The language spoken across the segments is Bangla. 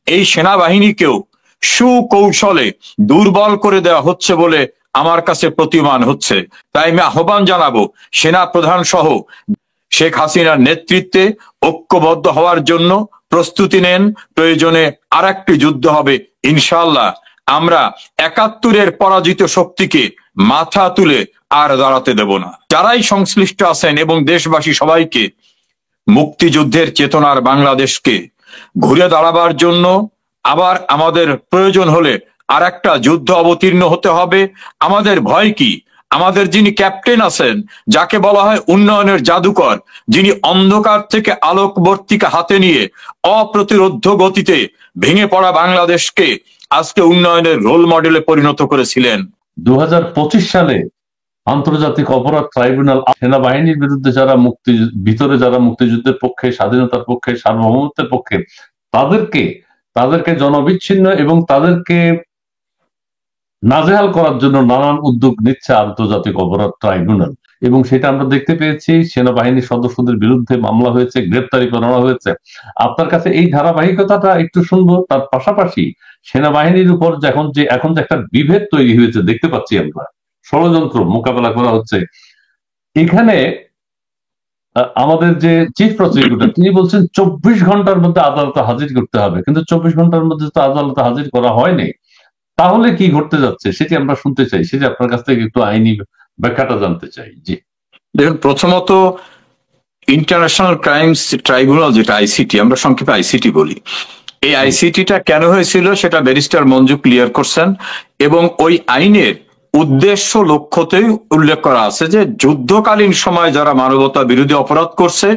এই সেনাবাহিনীকেও সুকৌশলে দুর্বল করে দেওয়া হচ্ছে বলে আমার কাছে প্রতীয়মান হচ্ছে। তাই আমি আহ্বান জানাবো সেনা প্রধান সহ শেখ হাসিনার নেতৃত্বে ঐক্যবদ্ধ হওয়ার জন্য প্রস্তুতি নেন। প্রয়োজনে আর একটি যুদ্ধ হবে ইনশাআল্লাহ। আমরা ৭১-এর পরাজিত শক্তিকে মাথা তুলে আর দাঁড়াতে দেব না। যারাই সংশ্লিষ্ট আছেন এবং দেশবাসী সবাইকে মুক্তিযুদ্ধের চেতনার বাংলাদেশকে ঘুরে দাঁড়াবার জন্য আবার আমাদের প্রয়োজন হলে আর একটা যুদ্ধ অবতীর্ণ হতে হবে। আমাদের ভয় কি? আমাদের যিনি ক্যাপ্টেন আছেন, যাকে বলা হয় উন্নয়নের জাদুকর, যিনি অন্ধকার থেকে আলোকবর্তিকা হাতে নিয়ে অপ্রতিরোধ্য গতিতে ভেঙে পড়া বাংলাদেশকে আজকে উন্নয়নের রোল মডেলে পরিণত করেছিলেন। 2025 সালে আন্তর্জাতিক অপরাধ ট্রাইব্যুনাল সেনাবাহিনীর বিরুদ্ধে যারা যারা মুক্তিযুদ্ধের পক্ষে, স্বাধীনতার পক্ষে, সার্বভৌমত্বের পক্ষে, তাদেরকে জনবিচ্ছিন্ন এবং তাদেরকে নাজেহাল করার জন্য নানান উদ্যোগ নিচ্ছে আন্তর্জাতিক অপরাধ ট্রাইব্যুনাল। এবং সেটা আমরা দেখতে পেয়েছি, সেনাবাহিনীর সদস্যদের বিরুদ্ধে মামলা হয়েছে, গ্রেপ্তারি করানো হয়েছে। আপনার কাছে এই ধারাবাহিকতাটা একটু শুনবো। তার পাশাপাশি সেনাবাহিনীর উপর এখন যে একটা বিভেদ তৈরি হয়েছে দেখতে পাচ্ছি আমরা, ষড়যন্ত্র মোকাবেলা করা হচ্ছে। এখানে আমাদের যে চিফ প্রসিকিউটর তিনি বলছেন 24 ঘন্টার মধ্যে আদালতে হাজির করতে হবে, কিন্তু 24 ঘন্টার মধ্যে তো আদালতে হাজির করা হয়নি। তাহলে কি ঘটতে যাচ্ছে সেটি আমরা শুনতে চাই, সেটি আপনার কাছ থেকে একটু আইনি ব্যাখ্যাটা জানতে চাই। জি দেখুন, প্রথমত ইন্টারন্যাশনাল ক্রাইমস ট্রাইব্যুনাল, যেটা আইসিটি, আমরা সংক্ষেপে আইসিটি বলি, এই আইসিটিটা কেন হয়েছিল সেটা ব্যারিস্টার মঞ্জু ক্লিয়ার করছেন। এবং ওই আইনের উদ্দেশ্য লক্ষ্যতেই উল্লেখ করা আছে যে যুদ্ধকালীন সময় যারা মানবতা বিরোধী অপরাধ করছে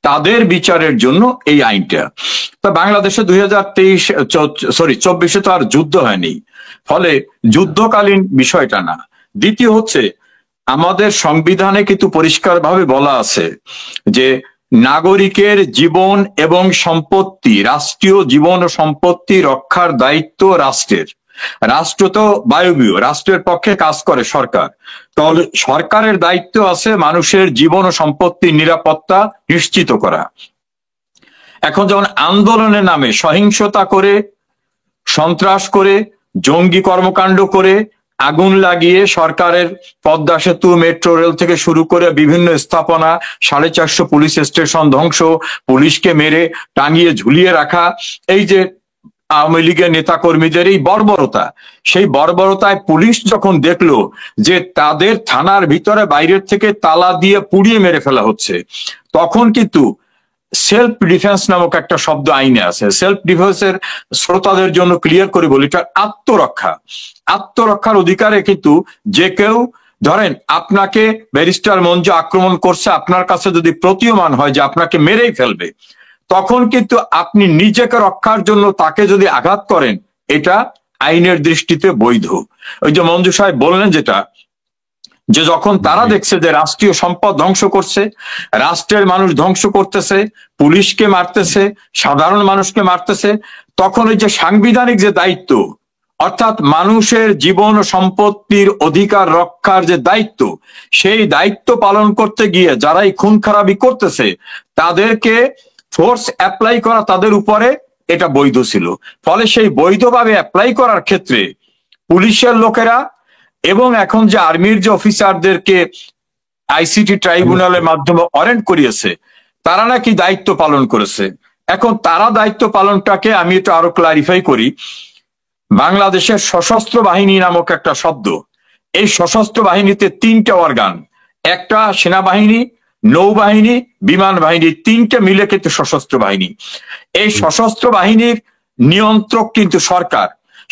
তাদের বিচারের জন্য এই আইনটা। তা বাংলাদেশে 2024 তো আর যুদ্ধ হয়নি, ফলে যুদ্ধকালীন বিষয়টা না। দ্বিতীয় হচ্ছে, আমাদের সংবিধানে কিন্তু পরিষ্কারভাবে বলা আছে যে নাগরিকের জীবন এবং সম্পত্তি, রাষ্ট্রীয় জীবন ও সম্পত্তি রক্ষার দায়িত্ব রাষ্ট্রের। রাষ্ট্র তো বায়বীয়, রাষ্ট্রের পক্ষে কাজ করে সরকার, তাহলে সরকারের দায়িত্ব আছে মানুষের জীবন ও সম্পত্তির নিরাপত্তা নিশ্চিত করা। এখন যেমন আন্দোলনের নামে সহিংসতা করে, সন্ত্রাস করে, জঙ্গি কর্মকাণ্ড করে, আগুন লাগিয়ে সরকারের পদ্মা সেতু, মেট্রো রেল থেকে শুরু করে বিভিন্ন স্থাপনা, 450 পুলিশ স্টেশন ধ্বংস, পুলিশকে মেরে টাঙিয়ে ঝুলিয়ে রাখা, এই যে আওয়ামী লীগের নেতা কর্মীদের এই বর্বরতা, সেই বর্বরতায় পুলিশ যখন দেখলো যে তাদের থানার ভিতরে বাইরের থেকে তালা দিয়ে পুড়িয়ে মেরে ফেলা হচ্ছে, তখন কিন্তু সেলফ ডিফেন্স নামক একটা শব্দ আইনে আছে। সেলফ ডিফেন্সের শ্রোতাদের জন্য ক্লিয়ার করে বলি, এটা আত্মরক্ষা। আত্মরক্ষার অধিকারে কিন্তু যে কেউ, ধরেন আপনাকে ব্যারিস্টার মঞ্জু আক্রমণ করছে, আপনার কাছে যদি প্রতীয়মান হয় যে আপনাকে মেরেই ফেলবে, তখন কিন্তু আপনি নিজেকে রক্ষার জন্য তাকে যদি আঘাত করেন, এটা আইনের দৃষ্টিতে বৈধ। ওই যে মঞ্জু সাহেব বললেন যেটা, যে যখন তারা দেখছে যে রাষ্ট্রীয় সম্পদ ধ্বংস করছে, রাষ্ট্রের মানুষ ধ্বংস করতেছে, পুলিশকে মারতেছে, সাধারণ মানুষকে মারতেছে, তখন ওই যে সাংবিধানিক যে দায়িত্ব, অর্থাৎ মানুষের জীবন ও সম্পত্তির অধিকার রক্ষার যে দায়িত্ব, সেই দায়িত্ব পালন করতে গিয়ে যারাই খুন খারাপি করতেছে তাদেরকে ফোর্স অ্যাপ্লাই করা তাদের উপরে, এটা বৈধ ছিল। ফলে সেই বৈধভাবে অ্যাপ্লাই করার ক্ষেত্রে পুলিশের লোকেরা এবং এখন যে আর্মির যে অফিসারদেরকে আইসিটি ট্রাইব্যুনালের মাধ্যমে ওয়ারেন্ট করিয়েছে, তারা নাকি দায়িত্ব পালন করেছে। এখন তারা দায়িত্ব পালনটাকে আমি একটু আরো ক্লারিফাই করি। বাংলাদেশের সশস্ত্র বাহিনী নামক একটা শব্দ, এই সশস্ত্র বাহিনীতে 3টে অর্গান, একটা সেনাবাহিনী, নৌবাহিনী, বিমান বাহিনী, 3টে মিলে কিন্তু সশস্ত্র বাহিনী। এই সশস্ত্র বাহিনীর নিয়ন্ত্রক কিন্তু সরকার।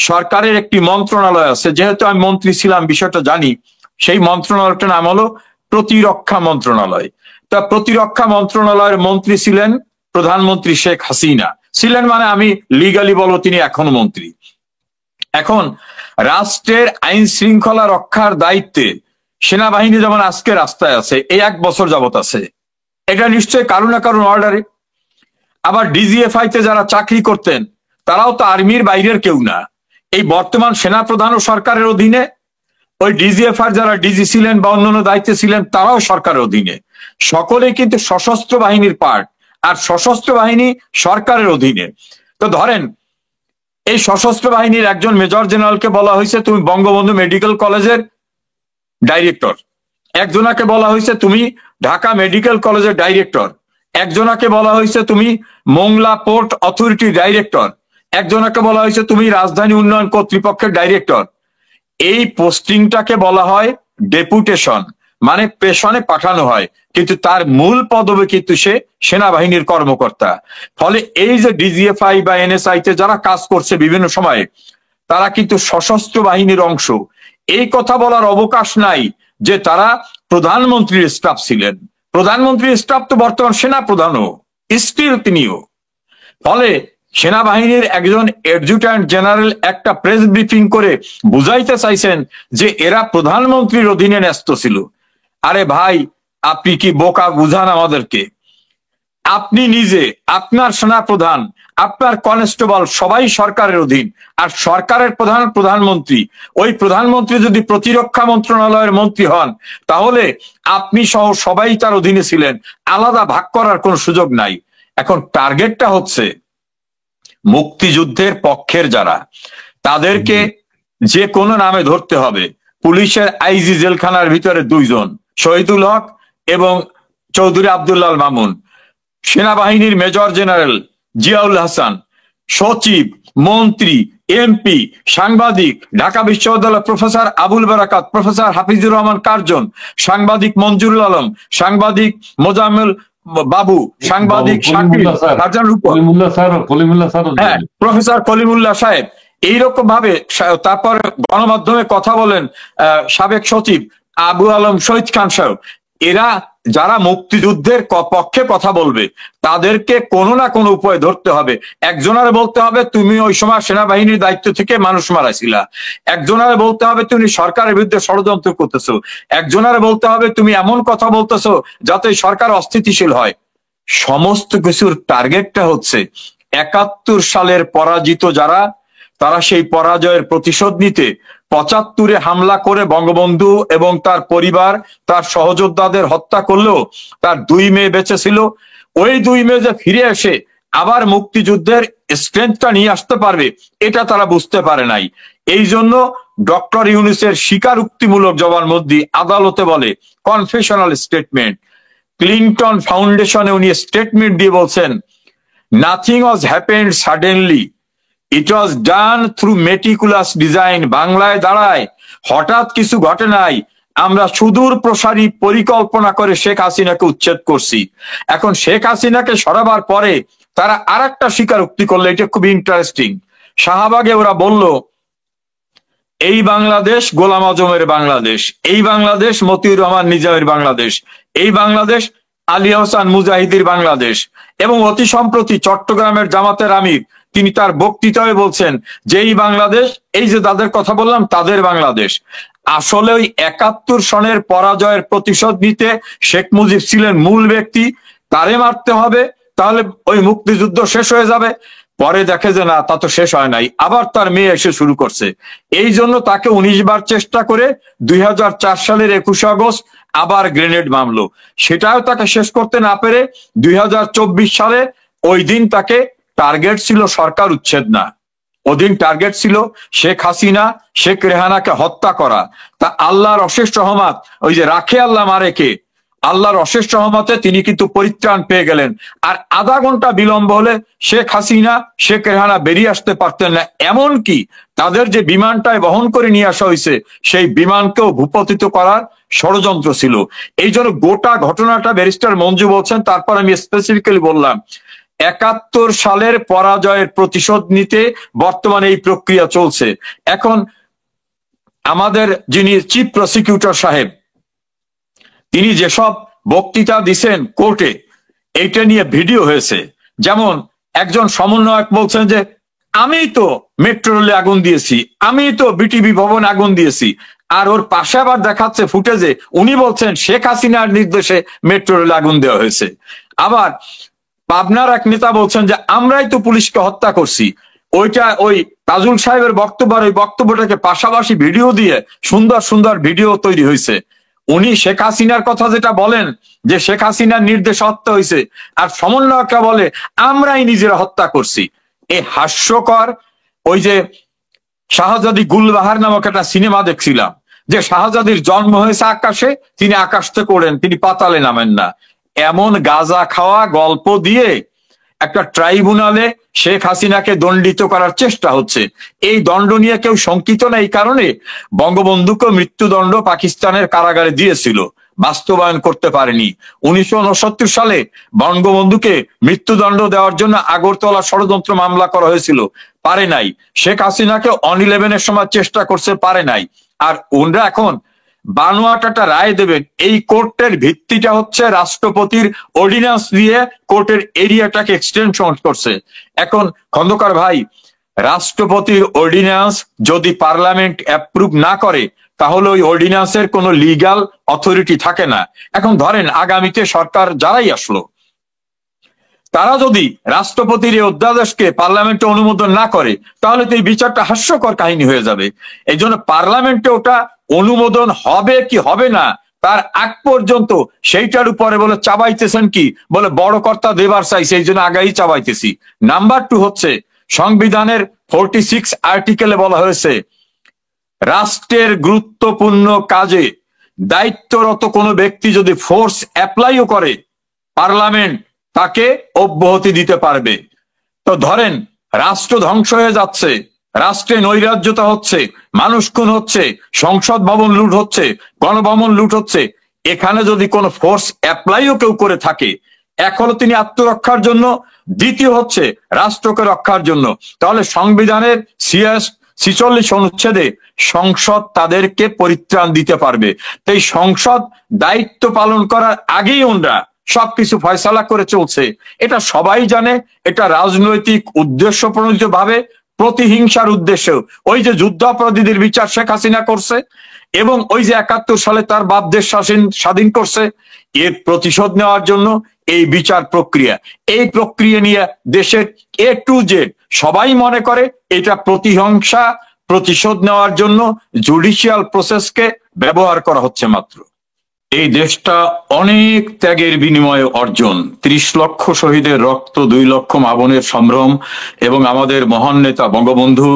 সরকারের একটি মন্ত্রণালয় আছে, যেহেতু আমি মন্ত্রী ছিলাম বিষয়টা জানি, সেই মন্ত্রণালয়টার নাম হলো প্রতিরক্ষা মন্ত্রণালয়। তা প্রতিরক্ষা মন্ত্রণালয়ের মন্ত্রী ছিলেন প্রধানমন্ত্রী শেখ হাসিনা, ছিলেন মানে আমি লিগালি বলো তিনি এখন মন্ত্রী। এখন রাষ্ট্রের আইন শৃঙ্খলা রক্ষার দায়িত্বে সেনাবাহিনী যেমন আজকে রাস্তায় আছে, এই 1 বছর যাবত আছে, এটা নিশ্চয়ই কারো না কারণ অর্ডারে। আবার ডিজিএফআই তে যারা চাকরি করতেন তারাও তো আর্মির বাইরের কেউ না, এই বর্তমান সেনাপ্রধান ও সরকারের অধীনে। ওই ডিজিএফআই যারা ডিজি ছিলেন বা অন্যান্য দায়িত্বে ছিলেন তারাও সরকারের অধীনে। সকলেই কিন্তু সশস্ত্র বাহিনীর পার্ট, আর সশস্ত্র বাহিনী সরকারের অধীনে। তো ধরেন এই সশস্ত্র বাহিনীর একজন মেজর জেনারেলকে বলা হয়েছে তুমি বঙ্গবন্ধু মেডিকেল কলেজের ডাইরেক্টর, একজনাকে বলা হয়েছে তুমি ঢাকা মেডিকেল কলেজের ডাইরেক্টর, একজনাকে বলা হয়েছে তুমি মোংলা পোর্ট অথরিটি ডাইরেক্টর, একজনাকে বলা হয়েছে তুমি রাজধানী উন্নয়ন কর্তৃপক্ষের ডাইরেক্টর। এই পোস্টিংটাকে বলা হয় ডেপুটেশন, মানে পেশনে পাঠানো হয়, কিন্তু তার মূল পদবে কিন্তু সে সেনাবাহিনীর কর্মকর্তা। ফলে এই যে ডিজিএফআই বা এনএসআই তে যারা কাজ করছে বিভিন্ন সময়ে, তারা কিন্তু সশস্ত্র বাহিনীর অংশ। এই কথা বলার অবকাশ নাই যে তারা প্রধানমন্ত্রীর স্টাফ ছিলেন। প্রধানমন্ত্রীর স্টাফ তো বর্তমান সেনা প্রধানও, স্টিল তিনিও। ফলে সেনাবাহিনীর একজন অ্যাডজুট্যান্ট জেনারেল একটা প্রেস ব্রিফিং করে বুঝাইতে চাইছেন যে এরা প্রধানমন্ত্রীর অধীনে ন্যস্ত ছিল। আরে ভাই, আপনি কি বোকা? বুঝান আমাদেরকে। আপনি নিজে, আপনার সেনা প্রধান, আপনার কনস্টেবল সবাই সরকারের অধীন, আর সরকারের প্রধান প্রধানমন্ত্রী। ওই প্রধানমন্ত্রী যদি প্রতিরক্ষা মন্ত্রণালয়ের মন্ত্রী হন, তাহলে আপনি সহ সবাই তার অধীনে ছিলেন, আলাদা ভাগ করার কোনো সুযোগ নাই। এখন টার্গেটটা হচ্ছে মুক্তিযুদ্ধের পক্ষের যারা, তাদেরকে যে কোনো নামে ধরতে হবে। পুলিশের আইজি জেলখানার ভিতরে 2 জন, শহীদুল হক এবং চৌধুরী আব্দুল্লাহ মামুন, সেনাবাহিনীর মেজর জেনারেল জিয়াউল হাসান, সচিব, মন্ত্রী, এমপি, সাংবাদিক, ঢাকা বিশ্ববিদ্যালয় প্রফেসর আবুল বারাকাত, প্রফেসর হাফিজুর রহমান কার্জন, সাংবাদিক মঞ্জুরুল আলম, সাংবাদিক মোজাম্মেল বাবু, সাংবাদিক শাকিল, হ্যাঁ, প্রফেসর কলিমুল্লাহ সাহেব, এইরকম ভাবে। তারপর গণমাধ্যমে কথা বলেন সাবেক সচিব আবু আলম শহীদ খান সাহেব। এরা যারা মুক্তিযুদ্ধের পক্ষে কথা বলবে, তাদেরকে কোনো না কোনো উপায় ধরতে হবে। একজনের বলতে হবে তুমি ওই সময় সেনাবাহিনীর দায়িত্ব থেকে মানুষ মারাইছিলা, একজনের বলতে হবে তুমি সরকারের বিরুদ্ধে ষড়যন্ত্র করতেছো, একজনের বলতে হবে তুমি এমন কথা বলতেছো যাতে সরকার অস্থিতিশীল হয়। সমস্ত কিছুর টার্গেটটা হচ্ছে 71 সালের পরাজিত যারা, তারা সেই পরাজয়ের প্রতিশোধ নিতে 75-এ হামলা করে বঙ্গবন্ধু এবং তার পরিবার, তার সহযোদ্ধাদের হত্যা করলেও তার 2 মেয়ে বেঁচে ছিল। ওই 2 মেয়ে যে ফিরে এসে আবার মুক্তিযুদ্ধের স্ট্রেংথটা নিয়ে আসতে পারবে, এটা তারা বুঝতে পারে নাই। এই জন্য ডক্টর ইউনূসের স্বীকারোক্তিমূলক জবানবন্দি আদালতে বলে কনফেশনাল স্টেটমেন্ট। ক্লিনটন ফাউন্ডেশনে উনি স্টেটমেন্ট দিয়ে বলছেন, নাথিং ওয়াজ হ্যাপেন্ড সাডেনলি, ইট ওয়াজ ডান থ্রু মেটিকুলাস ডিজাইন। বাংলায় দাঁড়ায়, হঠাৎ কিছু ঘটে নাই, আমরা সুদূর প্রসারী পরিকল্পনা করে শেখ হাসিনাকে উচ্ছেদ করছি। এখন শেখ হাসিনাকে সরাবার পরে তারা আরেকটা স্বীকারোক্তি করলো, এটা খুব ইন্টারেস্টিং। শাহবাগে ওরা বলল এই বাংলাদেশ গোলাম আজমের বাংলাদেশ, এই বাংলাদেশ মতিউর রহমান নিজামের বাংলাদেশ, এই বাংলাদেশ আলী আহসান মুজাহিদির বাংলাদেশ। এবং অতি সম্প্রতি চট্টগ্রামের জামাতের আমির তিনি তার বক্তৃতায় বলছেন যে এই বাংলাদেশ, এই যে তাদের কথা বললাম, তাদের বাংলাদেশ। আসলে ওই 71 সনের পরাজয়ের প্রতিশোধ নিতে শেখ মুজিব ছিলেন মূল ব্যক্তি, তারে মারতে হবে, তাহলে ওই মুক্তিযুদ্ধ শেষ হয়ে যাবে। পরে দেখে যে না, তা তো শেষ হয় নাই, আবার তার মেয়ে এসে শুরু করছে। এই জন্য তাকে 19 বার চেষ্টা করে 2004 সালের 21 আগস্ট আবার গ্রেনেড মামলো, সেটাও তাকে শেষ করতে না পেরে 2024 সালে ওই দিন তাকে টার্গেট ছিল সরকার উচ্ছেদ না, ওদিন টার্গেট ছিল শেখ হাসিনা, শেখ রেহানাকে হত্যা করা। তা আল্লাহর অশেষ রহমত, ওই যে রাখে আল্লাহ মারে কে, আল্লাহর অশেষ রহমতে তিনি কিন্তু পরিত্রাণ পেয়ে গেলেন। আর আধা ঘন্টা বিলম্ব হলে শেখ হাসিনা, শেখ রেহানা বেরিয়ে আসতে পারতেন না। এমনকি তাদের যে বিমানটায় বহন করে নিয়ে আসা হয়েছে, সেই বিমানকেও ভূপতিত করার ষড়যন্ত্র ছিল। এই জন্য গোটা ঘটনাটা ব্যারিস্টার মঞ্জু বলছেন, তারপর আমি স্পেসিফিক্যালি বললাম 71 সালের পরাজয়ের প্রতিশোধ নিতে বর্তমানে এই প্রক্রিয়া চলছে। এখন আমাদের যিনি চিফ প্রসিকিউটর সাহেব, তিনি যেসব বক্তৃতা দিছেন কোর্টে, এইটা নিয়ে ভিডিও হয়েছে। যেমন একজন সমন্বয়ক বলছেন যে আমি তো মেট্রো রেলে আগুন দিয়েছি, আমি তো বিটিভি ভবন আগুন দিয়েছি। আর ওর পাশে আবার দেখাচ্ছে ফুটেজে উনি বলছেন শেখ হাসিনার নির্দেশে মেট্রো রেলে আগুন দেওয়া হয়েছে। আবার পাবনার এক নেতা বলছেন যে আমরাই তো পুলিশকে হত্যা করছি। ওইটা ওই তাজুল সাহেবের বক্তব্য, ওই বক্তব্যটাকে পাশাপাশি ভিডিও দিয়ে সুন্দর সুন্দর ভিডিও তৈরি হয়েছে। উনি শেখ হাসিনার কথা যেটা বলেন যে শেখ হাসিনার নির্দেশে হত্যা হয়েছে, আর সমন্বয়করা বলে আমরাই নিজেরা হত্যা করছি। এই হাস্যকর ওই যে শাহজাদি গুলবাহার নামক একটা সিনেমা দেখছিলাম, যে শাহজাদির জন্ম হয়েছে আকাশে, তিনি আকাশ থেকে ওড়েন, তিনি পাতালে নামেন না। এমন গাঁজা খাওয়া গল্প দিয়ে একটা ট্রাইব্যুনালে শেখ হাসিনাকে দণ্ডিত করার চেষ্টা হচ্ছে। এই দণ্ড নিয়ে কেউ শঙ্কিত না, এই কারণে বঙ্গবন্ধুকে মৃত্যুদণ্ড পাকিস্তানের কারাগারে দিয়েছিল, বাস্তবায়ন করতে পারেনি। 1969 সালে বঙ্গবন্ধুকে মৃত্যুদণ্ড দেওয়ার জন্য আগরতলা ষড়যন্ত্র মামলা করা হয়েছিল, পারে নাই। শেখ হাসিনাকে অন-11 সময় চেষ্টা করছে, পারে নাই। আর ওনরা এখন বানোয়াট একটা রায় দেবেন, এই কোর্টের ভিত্তিটা হচ্ছে রাষ্ট্রপতির অর্ডিন্যান্স দিয়ে কোর্টের এরিয়াটাকে এক্সটেনশন করছে। এখন খন্দকার ভাই, রাষ্ট্রপতির অর্ডিন্যান্স যদি পার্লামেন্ট অ্যাপ্রুভ না করে তাহলে ওই অর্ডিন্যান্সের কোনো লিগ্যাল অথরিটি থাকে না। এখন ধরেন আগামীতে সরকার যারাই আসলো, তারা যদি রাষ্ট্রপতির এই অধ্যাদেশকে পার্লামেন্টে অনুমোদন না করে তাহলে তো এই বিচারটা হাস্যকর কাহিনী হয়ে যাবে। এই জন্য পার্লামেন্টে ওটা অনুমোদন হবে কি হবে না তার আগ পর্যন্ত সেইটার উপরে বলে চাবাইতেছেন কি, বলে বড় কর্তা দেবার চাইছে, এই জন্য আগাই চাবাইতেছি। নাম্বার 2 হচ্ছে সংবিধানের 46 আর্টিকেলে বলা হয়েছে রাষ্ট্রের গুরুত্বপূর্ণ কাজে দায়িত্বরত কোনো ব্যক্তি যদি ফোর্স অ্যাপ্লাইও করে পার্লামেন্ট তাকে অব্যাহতি দিতে পারবে। তো ধরেন রাষ্ট্র ধ্বংস হয়ে যাচ্ছে, রাষ্ট্রে নৈরাজ্যতা হচ্ছে, মানুষ খুন হচ্ছে, সংসদ ভবন লুট হচ্ছে, গণভবন লুট হচ্ছে, এখানে যদি কোনো ফোর্স অ্যাপ্লাইও কেউ করে থাকে, এক হলো তিনি আত্মরক্ষার জন্য, দ্বিতীয় হচ্ছে রাষ্ট্রকে রক্ষার জন্য, তাহলে সংবিধানের 46 অনুচ্ছেদে সংসদ তাদেরকে পরিত্রাণ দিতে পারবে। তাই সংসদ দায়িত্ব পালন করার আগেই ওনরা সবকিছু ফয়সালা করে চলছে, এটা সবাই জানে। এটা রাজনৈতিক উদ্দেশ্য প্রণোদিত ভাবে, প্রতিহিংসার উদ্দেশ্য। ওই যে যুদ্ধাপরাধীদের বিচার শেখ হাসিনা করছে, এবং ওই যে 71 সালে তার বাপ দেশ স্বাধীন করছে, এর প্রতিশোধ নেওয়ার জন্য এই বিচার প্রক্রিয়া। এই প্রক্রিয়া নিয়ে দেশের A to Z সবাই মনে করে এটা প্রতিহিংসা, প্রতিশোধ নেওয়ার জন্য জুডিশিয়াল প্রসেসকে ব্যবহার করা হচ্ছে মাত্র। এই দেশটা অনেক ত্যাগের বিনিময়ে অর্জন, 30 লক্ষ শহীদের রক্ত, 2 লক্ষ মা বোনের সম্ভ্রম, এবং আমাদের মহান নেতা বঙ্গবন্ধু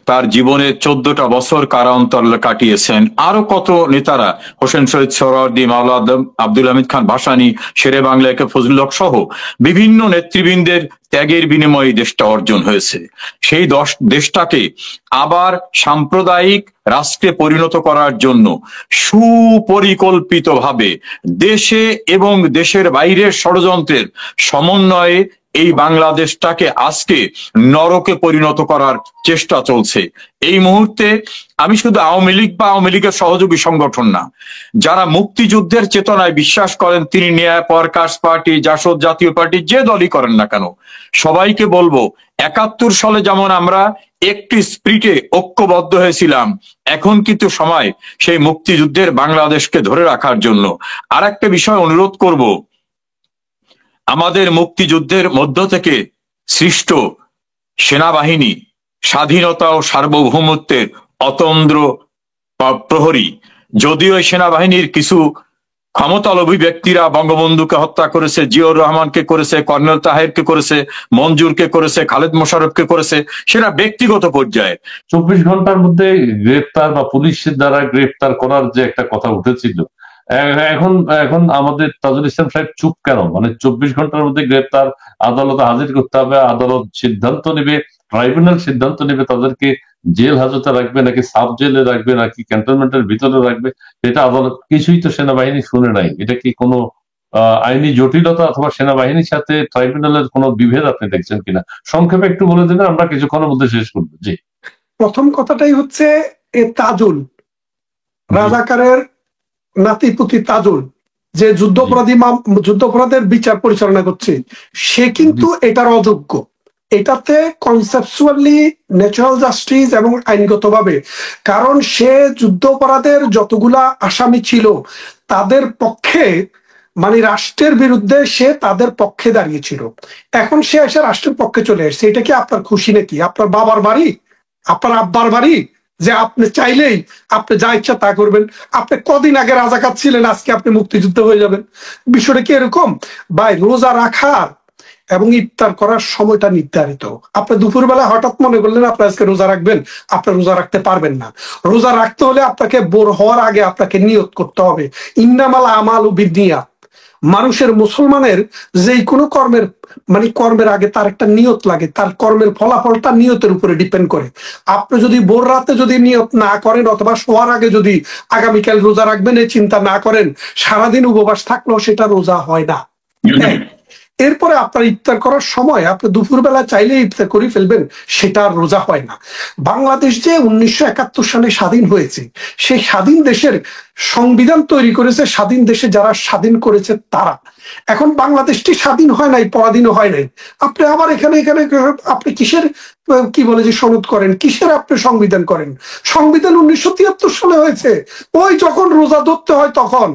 তার জীবনে 14টা বছর কারান্তর কাটিয়েছেন। আরো কত নেতারা, হোসেন শহীদ সোহরাওয়ার্দী, মাওলানা আব্দুল হামিদ খান ভাসানী, শেরে বাংলা একে ফজলুল হক সহ বিভিন্ন নেতৃবৃন্দের ত্যাগের বিনিময়ে দেশটা অর্জন হয়েছে। সেই দেশটাকে আবার সাম্প্রদায়িক রাষ্ট্রে পরিণত করার জন্য সুপরিকল্পিতভাবে দেশে এবং দেশের বাইরের ষড়যন্ত্রের সমন্বয়ে এই বাংলাদেশটাকে আজকে নরকে পরিণত করার চেষ্টা চলছে। এই মুহূর্তে আমি শুধু আওয়ামী লীগ বা আওয়ামী লীগের সহযোগী সংগঠন না, যারা মুক্তিযুদ্ধের চেতনায় বিশ্বাস করেন, তিনি ন্যায় পরকাশ পার্টি, জাসদ, জাতীয় পার্টি, যে দলই করেন না কেন, সবাইকে বলবো 71 সালে যেমন আমরা একটি স্পিরিটে ঐক্যবদ্ধ হয়েছিলাম, এখন কিন্তু সময় সেই মুক্তিযুদ্ধের বাংলাদেশকে ধরে রাখার জন্য। আর একটা বিষয় অনুরোধ করব, আমাদের মুক্তিযুদ্ধের মধ্য থেকে সৃষ্ট সেনাবাহিনী স্বাধীনতা ও সার্বভৌমত্বের অতন্দ্র প্রহরী। যদিও সেনাবাহিনীর কিছু ক্ষমতালোভী ব্যক্তিরা বঙ্গবন্ধুকে হত্যা করেছে, জিয়াউর রহমানকে করেছে, কর্নেল তাহেরকে করেছে, মঞ্জুরকে করেছে, খালেদ মোশাররফকে করেছে, সেটা ব্যক্তিগত পর্যায়ে। 24 ঘন্টার মধ্যে গ্রেপ্তার বা পুলিশের দ্বারা গ্রেপ্তার করার যে একটা কথা উঠেছিল, এখন এখন আমাদের তাজুল ইসলাম সাহেব চুপ কেন? মানে 24 ঘন্টার মধ্যে গ্রেপ্তার, আদালতে হাজির করতে হবে, আদালত সিদ্ধান্ত নেবে, ট্রাইব্যুনাল সিদ্ধান্ত নেবে তাদেরকে জেল হাজতে রাখবে নাকি সাব জেলে রাখবে নাকি ক্যান্টনমেন্টের ভিতরে রাখবে, এটা আদালত কিছুই তো সেনাবাহিনী শুনে নাই। এটা কি কোনো আইনি জটিলতা অথবা সেনাবাহিনীর সাথে ট্রাইব্যুনালের কোনো বিভেদ আপনি দেখছেন কিনা? সংক্ষেপে একটু বলে দেবেন, আমরা কিছুক্ষণের মধ্যে শেষ করবো। জি, প্রথম কথাটাই হচ্ছে এ তাজুল, রাজাকারের নাতিপুতি তাজুল, যে যুদ্ধাপরাধের বিচার পরিচালনা করছে, সে কিন্তু এটার অযোগ্য। এটাতে কনসেপচুয়ালি ন্যাচারাল জাস্টিস এবং আইনগতভাবে, কারণ সে যুদ্ধাপরাধের যতগুলা আসামি ছিল তাদের পক্ষে, মানে রাষ্ট্রের বিরুদ্ধে সে তাদের পক্ষে দাঁড়িয়েছিল। এখন সে এসে রাষ্ট্রের পক্ষে চলে এসেছে। এটা কি আপনার খুশি নাকি? আপনার বাবার বাড়ি, আপনার আব্বার বাড়ি, যে আপনি চাইলেই আপনি যা ইচ্ছা তা করবেন? আপনি কদিন আগে রাজাকার ছিলেন, আজকে আপনি মুক্তিযুদ্ধ হয়ে যাবেন? বিষয়টা কি এরকম? ভাই, রোজা রাখার এবং ইফতার করার সময়টা নির্ধারিত। আপনি দুপুরবেলা হঠাৎ মনে করলেন আপনি আজকে রোজা রাখবেন, আপনি রোজা রাখতে পারবেন না। রোজা রাখতে হলে আপনাকে ভোর হওয়ার আগে আপনাকে নিয়ত করতে হবে। ইন্নামাল আমালু বিন্নিয়াত। মানুষের, মুসলমানের যে কোনো কর্মের কর্মের আগে তার একটা নিয়ত লাগে, তার কর্মের ফলাফলটা নিয়তের উপরে ডিপেন্ড করে। আপনি যদি ভোর রাতে যদি নিয়ত না করেন অথবা শোয়ার আগে যদি আগামীকাল রোজা রাখবেন এই চিন্তা না করেন, সারাদিন উপবাস থাকলেও সেটা রোজা হয় না। এরপরে আপনার ইফতার করার সময় আপনি দুপুরবেলা চাইলে ইফতার করে ফেলবেন, সেটা আর রোজা হয় না। বাংলাদেশ যে 1971 সালে স্বাধীন হয়েছে, সেই স্বাধীন দেশের সংবিধান তৈরি করেছে স্বাধীন দেশে যারা স্বাধীন করেছে তারা। এখন বাংলাদেশটি স্বাধীন হয় নাই, পরাধীন হয় নাই। আপনি আবার এখানে এখানে আপনি কিসের কি বলে যে সনদ করেন, কিসের আপনি সংবিধান করেন? সংবিধান 1973 সালে হয়েছে, ওই যখন রোজা ধরতে হয় তখন।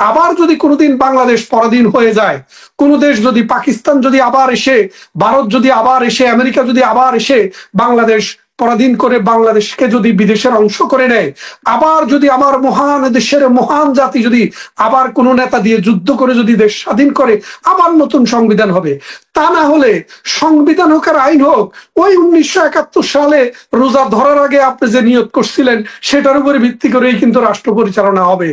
আবার যদি কোনোদিন বাংলাদেশ পরাধীন হয়ে যায়, কোন দেশ যদি, পাকিস্তান যদি আবার এসে, ভারত যদি আবার এসে, আমেরিকা যদি আবার এসে বাংলাদেশ পরাধীন করে বাংলাদেশকে যদি বিদেশের অংশ করে নেয়, আবার যদি আমার মহান দেশের মহান জাতি যদি আবার কোনো নেতা দিয়ে যুদ্ধ করে যদি দেশ স্বাধীন করে, আবার নতুন সংবিধান হবে। তা না হলে সংবিধান হোক আর আইন হোক, ওই 1971 সালে রোজা ধরার আগে আপনি যে নিয়ত করছিলেন সেটার উপরে ভিত্তি করেই কিন্তু রাষ্ট্র পরিচালনা হবে।